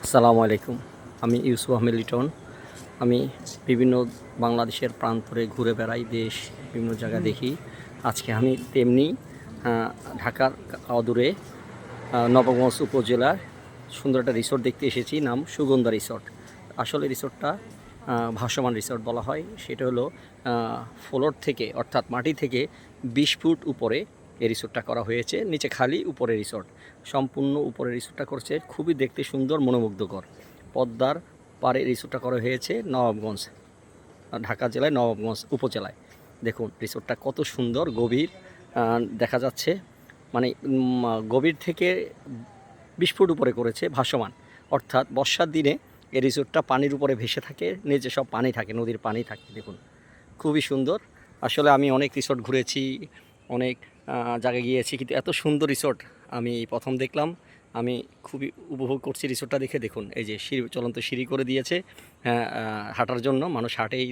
আসসালামু আলাইকুম। আমি ইউসুফ আহমেদ লিটন। আমি বিভিন্ন বাংলাদেশের প্রান্তরে ঘুরে বেড়াই, দেশ বিভিন্ন জায়গা দেখি। আজকে আমি তেমনি ঢাকার অদূরে নবাবগঞ্জ উপজেলার সুন্দর একটা রিসোর্ট দেখতে এসেছি, নাম সুগন্ধা রিসোর্ট। আসলে রিসোর্টটা ভাসমান রিসোর্ট বলা হয়। সেটা হলো ফ্লোর থেকে, অর্থাৎ মাটি থেকে 20 ফুট উপরে এই রিসোর্টটা করা হয়েছে। নিচে খালি, উপরে রিসোর্ট। সম্পূর্ণ উপরে রিসোর্টটা করছে, খুবই দেখতে সুন্দর, মনোমুগ্ধকর। পদ্মার পাড়ে রিসোর্টটা করা হয়েছে নবাবগঞ্জ, ঢাকা জেলায় নবাবগঞ্জ উপজেলায়। দেখুন রিসোর্টটা কত সুন্দর, গভীর দেখা যাচ্ছে। মানে গভীর থেকে 20 ফুট উপরে করেছে, ভাসমান। অর্থাৎ বর্ষার দিনে এই রিসোর্টটা পানির উপরে ভেসে থাকে, নিচে সব পানি থাকে, নদীর পানি থাকে। দেখুন খুবই সুন্দর। আসলে আমি অনেক রিসোর্ট ঘুরেছি, অনেক জায়গায় গিয়েছি, কিন্তু এত সুন্দর রিসোর্ট আমি প্রথম দেখলাম। আমি খুবই উপভোগ করছি রিসোর্টটা দেখে। দেখুন এই যে সিঁড়ি, চলন্ত সিঁড়ি করে দিয়েছে হাঁটার জন্য, মানুষ হাঁটে এই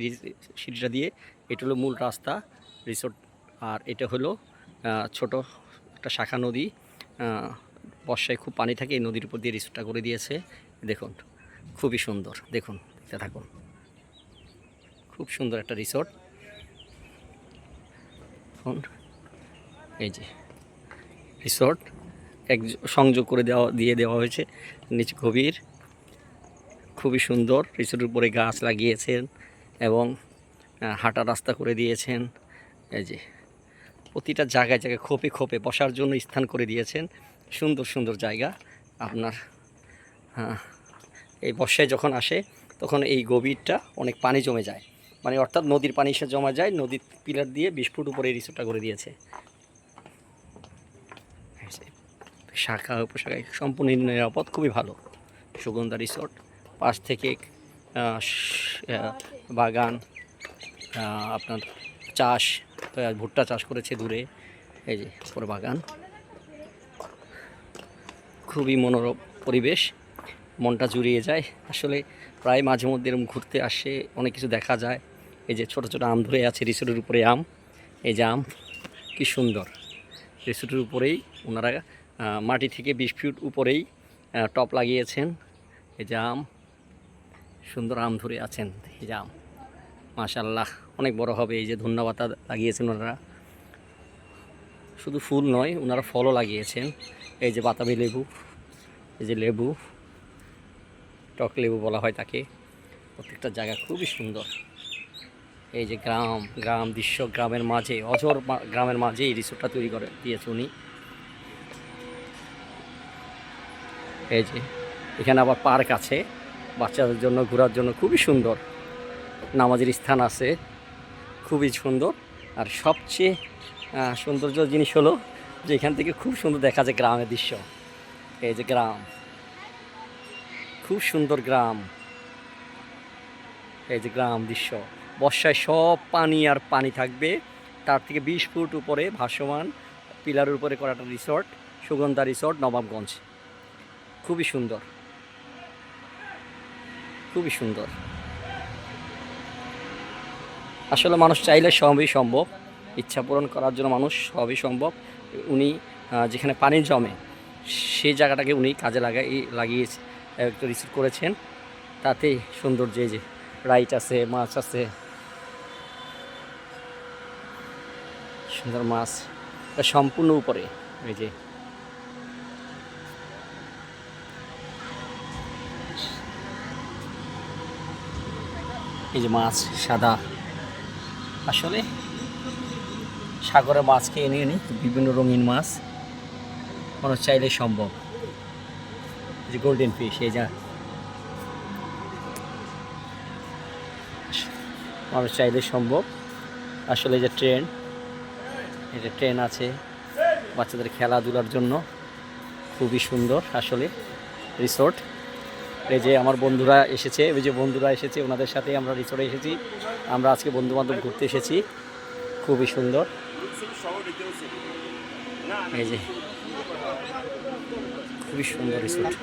সিঁড়িটা দিয়ে। এটা হলো মূল রাস্তা রিসোর্ট। আর এটা হলো ছোট একটা শাখা নদী, বর্ষায় খুব পানি থাকে, এই নদীর উপর দিয়ে রিসোর্টটা করে দিয়েছে। দেখুন খুবই সুন্দর, দেখুন দেখতে থাকুন। খুব সুন্দর একটা রিসোর্ট। এই যে রিসোর্ট এক সংযোগ করে দিয়ে দেওয়া হয়েছে, নিচে গভীর, খুবই সুন্দর। রিসোর্টের উপরে গাছ লাগিয়েছেন এবং হাঁটার রাস্তা করে দিয়েছেন। এই যে প্রতিটা জায়গায় জায়গায় খোপে খোপে বসার জন্য স্থান করে দিয়েছেন। সুন্দর সুন্দর জায়গা আপনার। এই বর্ষায় যখন আসে তখন এই গভীরটা অনেক পানি জমে যায়, মানে অর্থাৎ নদীর পানি এসে জমা যায়। নদীর পিলার দিয়ে 20 ফুট উপরে এই রিসোর্টটা করে দিয়েছে। শাখা উপশাখায় সম্পূর্ণ নিরাপদ, খুবই ভালো। সুগন্ধা রিসোর্ট, পাশ থেকে বাগান, আপনার চাষ, ভুট্টা চাষ করেছে দূরে। এই যে উপরে বাগান, খুবই মনোরম পরিবেশ, মনটা জুড়িয়ে যায়। আসলে প্রায় মাঝে মধ্যে এরকম ঘুরতে আসে, অনেক কিছু দেখা যায়। এই যে ছোট ছোট আম ধরে আছে রিসোর্টের উপরে, আম, এই যে আম, কি সুন্দর। রিসোর্টের উপরেই ওনারা মাটি থেকে 20 ফিট উপরেই টপ লাগিয়েছেন। এই যে আম, সুন্দর আম ধরে আছেন। এই যে আম, মাশাআল্লাহ, অনেক বড় হবে। এই যে ধন্যবাদ লাগিয়েছেন ওনারা, শুধু ফুল নয়, ওনারা ফলও লাগিয়েছেন। এই যে বাতাবি লেবু, এই যে লেবু, টক লেবু বলা হয় তাকে। প্রত্যেকটা জায়গা খুবই সুন্দর। এই যে গ্রাম দৃশ্য, গ্রামের মাঝে, অঝোর গ্রামের মাঝে এই রিসোর্টটা তৈরি করে দিয়েছে উনি। এই যে এখানে আবার পার্ক আছে বাচ্চাদের জন্য ঘোরার জন্য, খুবই সুন্দর। নামাজের স্থান আছে, খুবই সুন্দর। আর সবচেয়ে সৌন্দর্য জিনিস হলো যে এখান থেকে খুব সুন্দর দেখা যায় গ্রামের দৃশ্য। এই যে গ্রাম, খুব সুন্দর গ্রাম। এই যে গ্রাম দৃশ্য, বর্ষায় সব পানি আর পানি থাকবে। তার থেকে 20 ফুট উপরে ভাসমান পিলারের উপরে করা একটা রিসোর্ট, সুগন্ধা রিসোর্ট, নবাবগঞ্জ। খুবই সুন্দর, খুবই সুন্দর। আসলে মানুষ চাইলে সবই সম্ভব, ইচ্ছা পূরণ করার জন্য মানুষ সবই সম্ভব। উনি যেখানে পানি জমে সেই জায়গাটাকে উনি কাজে লাগিয়েছে, একটা রিসোর্ট করেছেন। তাতে সৌন্দর্য, যে রাইট আছে, মাছ আছে, সুন্দর মাছ সম্পূর্ণ উপরে। এই যে এই যে মাছ সাদা, আসলে সাগরে মাছ খেয়ে নিয়ে নিই, বিভিন্ন রঙিন মাছ, মানুষ চাইলে সম্ভব। এই যে গোল্ডেন ফিশ, এই যা মানুষ চাইলে সম্ভব। আসলে যে ট্রেন, এটা ট্রেন আছে বাচ্চাদের খেলাধুলার জন্য, খুবই সুন্দর আসলে রিসোর্ট। এই যে আমার বন্ধুরা এসেছে, ওই যে বন্ধুরা এসেছে, ওনাদের সাথে আমরা রিসোর্টে এসেছি। আমরা আজকে বন্ধুবান্ধব ঘুরতে এসেছি, খুবই সুন্দর। এই যে খুবই সুন্দর রিসোর্ট,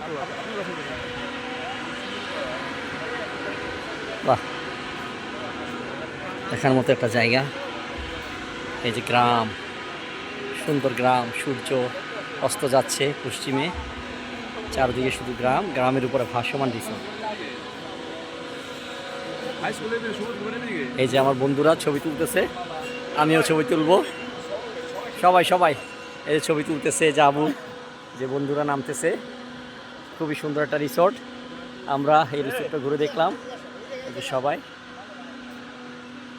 বাহ, দেখার মতো একটা জায়গা। এই যে গ্রাম, সুন্দর গ্রাম, সূর্য অস্ত যাচ্ছে পশ্চিমে, চারদিকে শুধু গ্রাম, গ্রামের উপরে ভাসমান রিসোর্ট। এই যে আমার বন্ধুরা ছবি তুলতেছে, আমিও ছবি তুলবো। সবাই সবাই এই যে ছবি তুলতেছে, যাবো যে বন্ধুরা নামতেছে। খুবই সুন্দর একটা রিসোর্ট, আমরা এই রিসোর্টটা ঘুরে দেখলাম। এই যে সবাই,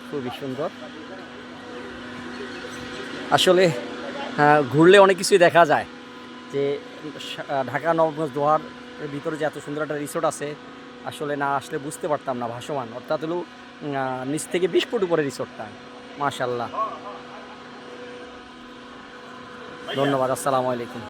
খুবই সুন্দর আসলে। ঘুরলে অনেক কিছুই দেখা যায়, যে ঢাকা নবাবগঞ্জ দোহার ভিতরে যে এত সুন্দর একটা রিসোর্ট আছে, আসলে না আসলে বুঝতে পারতাম না। ভাসমান অর্থাৎ হলো নিচ থেকে 20 ফুট উপরে রিসোর্টটা। মাশাআল্লাহ, ধন্যবাদ, আসসালামু আলাইকুম।